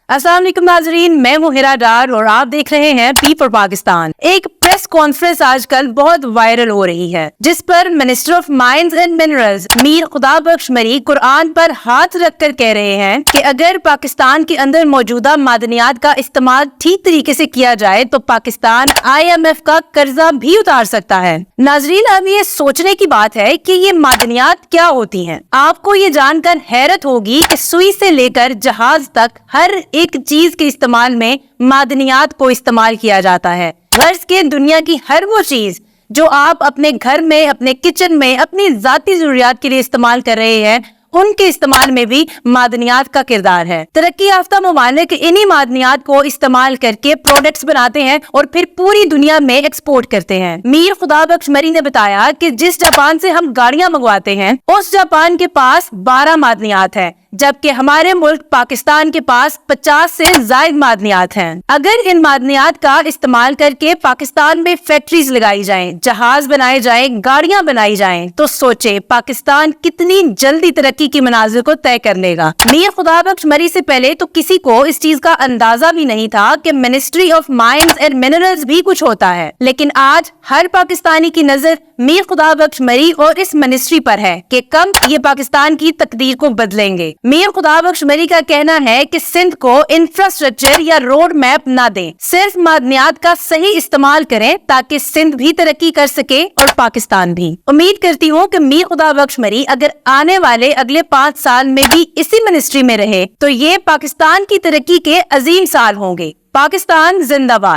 अस्सलाम वालेकुम नाजरीन, मैं हूं हिरा डार और आप देख रहे हैं पी फॉर पाकिस्तान। एक प्रेस कॉन्फ्रेंस आजकल बहुत वायरल हो रही है जिस पर minister of mines and minerals Mir Khudabakhsh मरी कुरान पर हाथ रखकर कह रहे हैं कि अगर पाकिस्तान के अंदर मौजूदा मादनियात का इस्तेमाल ठीक तरीके से किया जाए तो पाकिस्तान IMF का कर्जा भी उतार सकता है। नाजरीन, अब ये सोचने की बात है कि ये मादनियात क्या होती हैं। आपको ये जानकर हैरत होगी कि सुई से लेकर जहाज तक हर एक चीज के इस्तेमाल में मादनियात को इस्तेमाल किया जाता है। गर्ज के दुनिया की हर वो चीज जो आप अपने घर में, अपने किचन में, अपनी जाती जरूरियात के लिए इस्तेमाल कर रहे हैं, उनके इस्तेमाल में भी मादनियात का किरदार है। तरक्की याफ्ता ममालिक इन्हीं मादनियात को इस्तेमाल करके प्रोडक्ट्स बनाते हैं और फिर पूरी दुनिया में एक्सपोर्ट करते हैं। मीर खुदाबख्श मरी ने बताया कि जिस जापान से हम गाड़ियां मंगवाते हैं उस जापान के पास 12 मादनियात है, जबकि हमारे मुल्क पाकिस्तान के पास 50 से ज्यादा मादनियात हैं। अगर इन मादनियात का इस्तेमाल करके पाकिस्तान में फैक्ट्रीज लगाई जाएं, जहाज बनाए जाएं, गाड़ियां बनाई जाएं, तो सोचे पाकिस्तान कितनी जल्दी तरक्की की मनाजिर को तय कर लेगा। मीर खुदाबख्श मरी से पहले तो किसी को इस चीज का अंदाजा भी नहीं था कि ministry of mines and minerals भी कुछ होता है, लेकिन आज हर पाकिस्तानी की नजर मीर खुदाबख्श मरी और इस मिनिस्ट्री पर है कि कब ये पाकिस्तान की तकदीर को बदलेंगे। मीर खुदाबख्श मरी का कहना है कि सिंध को इंफ्रास्ट्रक्चर या रोड मैप ना दें, सिर्फ मादनियात का सही इस्तेमाल करें ताकि सिंध भी तरक्की कर सके और पाकिस्तान भी। उम्मीद करती हूँ कि मीर खुदाबख्श मरी अगर आने वाले अगले 5 साल में भी इसी मिनिस्ट्री में रहे तो ये पाकिस्तान की तरक्की के अजीम साल होंगे। पाकिस्तान जिंदाबाद।